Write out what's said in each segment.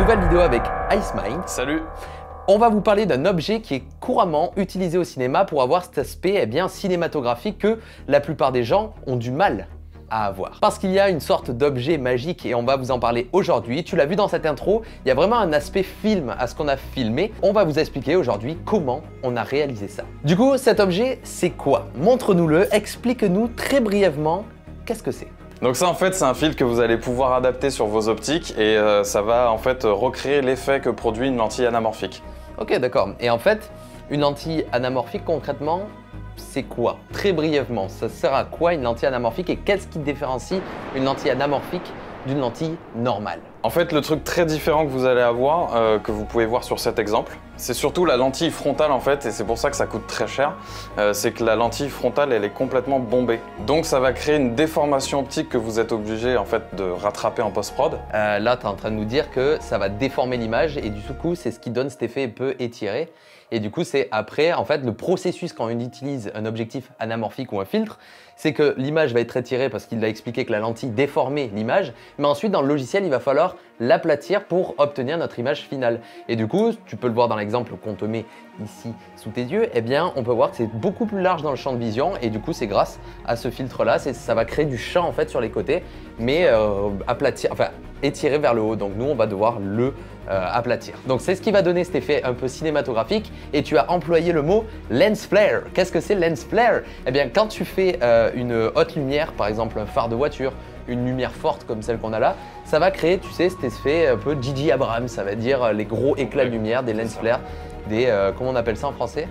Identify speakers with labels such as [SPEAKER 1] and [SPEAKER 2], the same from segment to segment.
[SPEAKER 1] nouvelle vidéo avec IceMind.
[SPEAKER 2] Salut.
[SPEAKER 1] On va vous parler d'un objet qui est couramment utilisé au cinéma pour avoir cet aspect cinématographique que la plupart des gens ont du mal à avoir. Parce qu'il y a une sorte d'objet magique et on va vous en parler aujourd'hui. Tu l'as vu dans cette intro, il y a vraiment un aspect film à ce qu'on a filmé. On va vous expliquer aujourd'hui comment on a réalisé ça. Du coup, cet objet, c'est quoi? Montre-nous-le, explique-nous très brièvement qu'est-ce que c'est.
[SPEAKER 2] Donc ça en fait c'est un filtre que vous allez pouvoir adapter sur vos optiques et ça va en fait recréer l'effet que produit une lentille anamorphique.
[SPEAKER 1] Ok, d'accord. Et en fait, une lentille anamorphique concrètement, c'est quoi? Très brièvement, ça sert à quoi une lentille anamorphique et qu'est-ce qui différencie une lentille anamorphique d'une lentille normale?
[SPEAKER 2] En fait le truc très différent que vous allez avoir, que vous pouvez voir sur cet exemple, c'est surtout la lentille frontale en fait et c'est pour ça que ça coûte très cher, c'est que la lentille frontale elle est complètement bombée. Donc ça va créer une déformation optique que vous êtes obligé en fait de rattraper en post-prod.
[SPEAKER 1] Là, tu es en train de nous dire que ça va déformer l'image et du coup, c'est ce qui donne cet effet un peu étiré. Et du coup, c'est après, en fait, le processus quand on utilise un objectif anamorphique ou un filtre, c'est que l'image va être étirée parce qu'il va expliquer que la lentille déformait l'image, mais ensuite, dans le logiciel, il va falloir l'aplatir pour obtenir notre image finale. Et du coup, tu peux le voir dans l'exemple qu'on te met ici sous tes yeux, eh bien, on peut voir que c'est beaucoup plus large dans le champ de vision et du coup, c'est grâce à ce filtre-là, ça va créer du champ en fait sur les côtés, mais aplatir, enfin, étiré vers le haut. Donc nous, on va devoir le aplatir. Donc c'est ce qui va donner cet effet un peu cinématographique et tu as employé le mot lens flare. Qu'est-ce que c'est lens flare? Eh bien, quand tu fais une haute lumière, par exemple un phare de voiture, une lumière forte comme celle qu'on a là, ça va créer, tu sais, cet effet un peu J.J. Abrams, ça va dire les gros éclats de lumière, des lens flare, des, comment on appelle ça en français?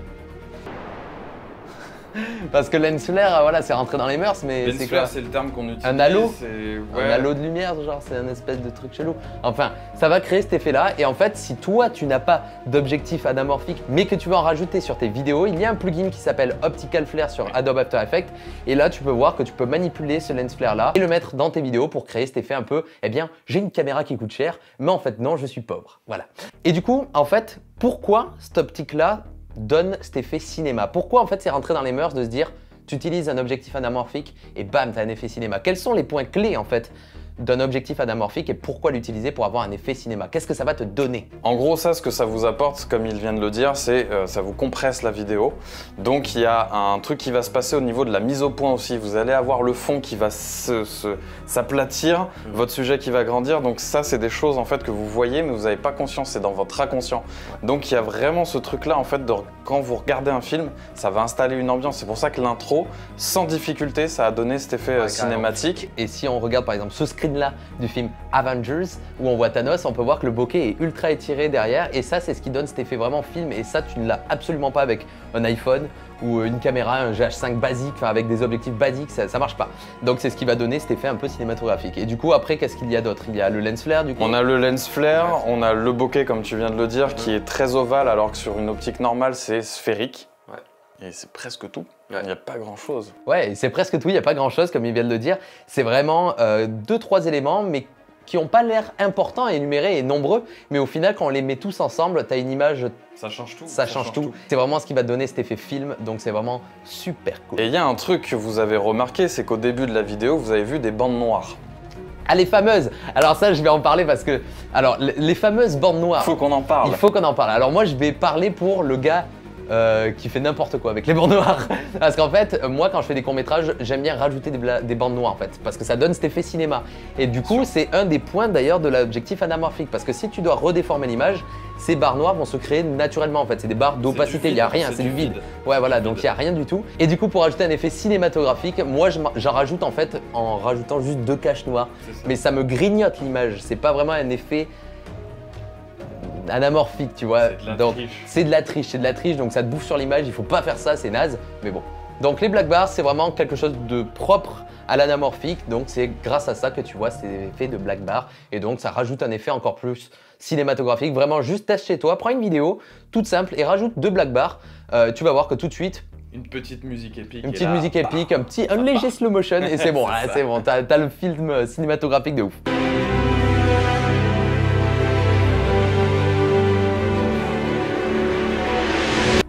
[SPEAKER 1] Parce que lens flare, voilà, c'est rentré dans les mœurs, mais c'est quoi?
[SPEAKER 2] C'est le terme qu'on utilise.
[SPEAKER 1] Un halo?
[SPEAKER 2] Ouais.
[SPEAKER 1] Un halo de lumière, genre, c'est un espèce de truc chelou. Enfin, ça va créer cet effet-là. Et en fait, si toi, tu n'as pas d'objectif anamorphique, mais que tu veux en rajouter sur tes vidéos, il y a un plugin qui s'appelle Optical Flare sur Adobe After Effects. Et là, tu peux voir que tu peux manipuler ce lens flare-là et le mettre dans tes vidéos pour créer cet effet un peu, eh bien, j'ai une caméra qui coûte cher, mais en fait, non, je suis pauvre. Voilà. Et du coup, en fait, pourquoi cette optique-là donne cet effet cinéma? Pourquoi en fait c'est rentré dans les mœurs de se dire tu utilises un objectif anamorphique et bam, tu as un effet cinéma? Quels sont les points clés en fait d'un objectif anamorphique et pourquoi l'utiliser pour avoir un effet cinéma? Qu'est-ce que ça va te donner?
[SPEAKER 2] En gros, ça, ce que ça vous apporte, comme il vient de le dire, c'est ça vous compresse la vidéo. Donc il y a un truc qui va se passer au niveau de la mise au point aussi. Vous allez avoir le fond qui va s'aplatir, votre sujet qui va grandir. Donc ça, c'est des choses en fait que vous voyez, mais vous n'avez pas conscience, c'est dans votre inconscient. Donc il y a vraiment ce truc-là en fait, quand vous regardez un film, ça va installer une ambiance. C'est pour ça que l'intro, sans difficulté, ça a donné cet effet cinématique.
[SPEAKER 1] Et si on regarde par exemple ce screen-là du film Avengers, où on voit Thanos, on peut voir que le bokeh est ultra étiré derrière, et ça, c'est ce qui donne cet effet vraiment film, et ça, tu ne l'as absolument pas avec un iPhone ou une caméra, un GH5 basique, enfin avec des objectifs basiques, ça marche pas. Donc c'est ce qui va donner cet effet un peu cinématographique. Et du coup, après, qu'est-ce qu'il y a d'autre? Il y a le lens flare du coup.
[SPEAKER 2] On a le lens flare, on a le bokeh comme tu viens de le dire, qui est très ovale, alors que sur une optique normale, c'est sphérique. Et c'est presque tout. Il n'y a pas grand chose.
[SPEAKER 1] Ouais, c'est presque tout, il n'y a pas grand chose comme il vient de le dire. C'est vraiment 2-3 éléments, mais qui n'ont pas l'air importants et énumérés et nombreux. Mais au final, quand on les met tous ensemble, tu as une image.
[SPEAKER 2] Ça change tout.
[SPEAKER 1] Ça change tout. C'est vraiment ce qui va te donner cet effet film, donc c'est vraiment super cool.
[SPEAKER 2] Et il y a un truc que vous avez remarqué, c'est qu'au début de la vidéo, vous avez vu des bandes noires.
[SPEAKER 1] Ah, les fameuses! Alors ça, je vais en parler parce que... Alors, les fameuses bandes noires.
[SPEAKER 2] Il faut qu'on en parle.
[SPEAKER 1] Il faut qu'on en parle. Alors moi, je vais parler pour le gars qui fait n'importe quoi avec les bandes noires. Parce qu'en fait, moi, quand je fais des courts-métrages, j'aime bien rajouter des bandes noires en fait. Parce que ça donne cet effet cinéma. Et du coup, c'est un des points d'ailleurs de l'objectif anamorphique. Parce que si tu dois redéformer l'image, ces barres noires vont se créer naturellement en fait. C'est des barres d'opacité, il n'y a rien, c'est du vide. Ouais, voilà, donc il n'y a rien du tout. Et du coup, pour ajouter un effet cinématographique, moi, j'en rajoute en fait en rajoutant juste 2 caches noires. Mais ça me grignote l'image. C'est pas vraiment un effet anamorphique, tu vois. C'est de la triche, donc ça te bouffe sur l'image, il faut pas faire ça, c'est naze, mais bon. Donc les black bars, c'est vraiment quelque chose de propre à l'anamorphique, donc c'est grâce à ça que tu vois ces effets de black bar, et donc ça rajoute un effet encore plus cinématographique. Vraiment, juste teste chez toi, prends une vidéo toute simple et rajoute 2 black bars, tu vas voir que tout de suite,
[SPEAKER 2] une petite musique épique.
[SPEAKER 1] Une petite musique épique, un léger slow motion, et c'est bon, c'est bon, t'as le film cinématographique de ouf.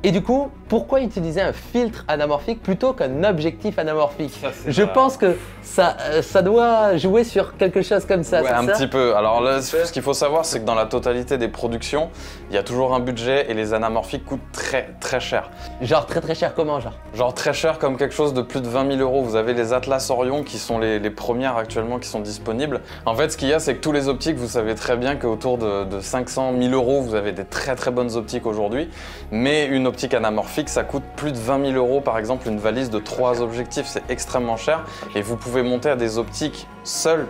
[SPEAKER 1] Et du coup, pourquoi utiliser un filtre anamorphique plutôt qu'un objectif anamorphique? Je
[SPEAKER 2] vrai.
[SPEAKER 1] pense que ça doit jouer sur quelque chose comme ça,
[SPEAKER 2] Ouais,
[SPEAKER 1] c'est
[SPEAKER 2] un
[SPEAKER 1] ça?
[SPEAKER 2] petit peu. Alors là, ce qu'il faut savoir, c'est que dans la totalité des productions, il y a toujours un budget et les anamorphiques coûtent très cher.
[SPEAKER 1] Genre très cher comment, genre?
[SPEAKER 2] Genre très cher comme quelque chose de plus de 20 000 €. Vous avez les Atlas Orion qui sont les premières actuellement qui sont disponibles. En fait, ce qu'il y a, c'est que tous les optiques, vous savez très bien qu'autour de 500 000 €, vous avez des très bonnes optiques aujourd'hui. Mais une optique anamorphique, ça coûte plus de 20 000 € par exemple, une valise de 3 objectifs, c'est extrêmement cher. Et vous pouvez monter à des optiques seules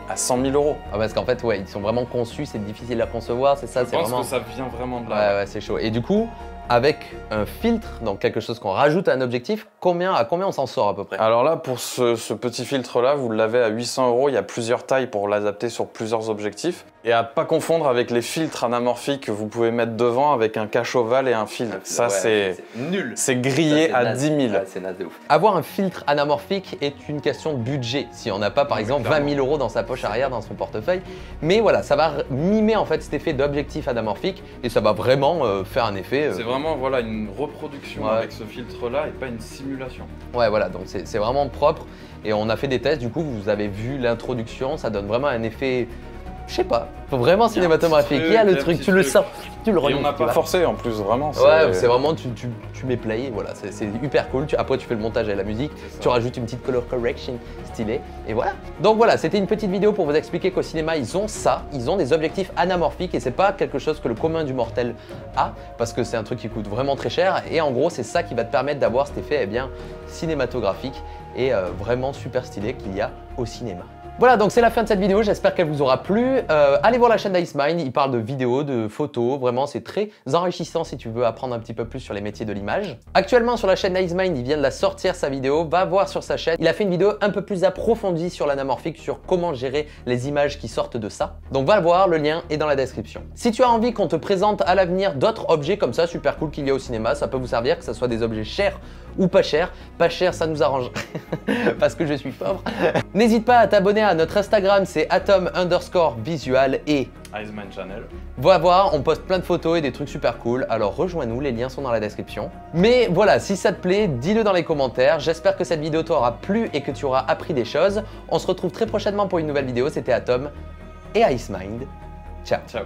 [SPEAKER 2] à 100 000 €.
[SPEAKER 1] Ah, parce qu'en fait, ouais, ils sont vraiment conçus, c'est difficile à concevoir, c'est ça?
[SPEAKER 2] Je pense que ça vient vraiment de là.
[SPEAKER 1] Ouais, c'est chaud. Et du coup, avec un filtre, donc quelque chose qu'on rajoute à un objectif, à combien on s'en sort à peu près?
[SPEAKER 2] Alors là, pour ce petit filtre-là, vous l'avez à 800 €. Il y a plusieurs tailles pour l'adapter sur plusieurs objectifs. Et à pas confondre avec les filtres anamorphiques que vous pouvez mettre devant avec un cache ovale et un fil. Ça, c'est
[SPEAKER 1] nul.
[SPEAKER 2] C'est grillé à 10 000.
[SPEAKER 1] Ouais, c'est naze de ouf. Avoir un filtre anamorphique est une question de budget. Si on n'a pas, par exemple, 20 000 € dans sa poche arrière, dans son portefeuille. Mais voilà, ça va mimer en fait cet effet d'objectif anamorphique et ça va vraiment faire un effet.
[SPEAKER 2] C'est vraiment voilà, une reproduction
[SPEAKER 1] Ouais.
[SPEAKER 2] avec ce filtre-là et pas une simulation.
[SPEAKER 1] Ouais, voilà, donc c'est vraiment propre. Et on a fait des tests, du coup, vous avez vu l'introduction, ça donne vraiment un effet, je sais pas, vraiment cinématographique. Il y a le truc, tu le sens, tu le
[SPEAKER 2] Et
[SPEAKER 1] relis.
[SPEAKER 2] on n'a pas forcé en plus, vraiment.
[SPEAKER 1] Ouais, c'est vraiment, tu mets play, et voilà, c'est hyper cool. Après, tu fais le montage et la musique, tu rajoutes une petite color correction stylée, et voilà. Donc voilà, c'était une petite vidéo pour vous expliquer qu'au cinéma, ils ont ça, ils ont des objectifs anamorphiques, et c'est pas quelque chose que le commun du mortel a, parce que c'est un truc qui coûte vraiment très cher, et en gros, c'est ça qui va te permettre d'avoir cet effet, eh bien, cinématographique, et vraiment super stylé qu'il y a au cinéma. Voilà, donc c'est la fin de cette vidéo, j'espère qu'elle vous aura plu. Allez voir la chaîne d'IceMind, il parle de vidéos, de photos, vraiment c'est très enrichissant si tu veux apprendre un petit peu plus sur les métiers de l'image. Actuellement sur la chaîne d'IceMind, il vient de la sortir sa vidéo, va voir sur sa chaîne. Il a fait une vidéo un peu plus approfondie sur l'anamorphique, sur comment gérer les images qui sortent de ça. Donc va le voir, le lien est dans la description. Si tu as envie qu'on te présente à l'avenir d'autres objets comme ça, super cool qu'il y a au cinéma, ça peut vous servir, que ce soit des objets chers ou pas cher. Pas cher, ça nous arrange parce que je suis pauvre. N'hésite pas à t'abonner à notre Instagram, c'est atom_visual et
[SPEAKER 2] IceMind Channel.
[SPEAKER 1] va voir, on poste plein de photos et des trucs super cool, alors rejoins-nous, les liens sont dans la description. Mais voilà, si ça te plaît, dis-le dans les commentaires. J'espère que cette vidéo t'aura plu et que tu auras appris des choses. On se retrouve très prochainement pour une nouvelle vidéo, c'était Atom et IceMind. Ciao.
[SPEAKER 2] Ciao.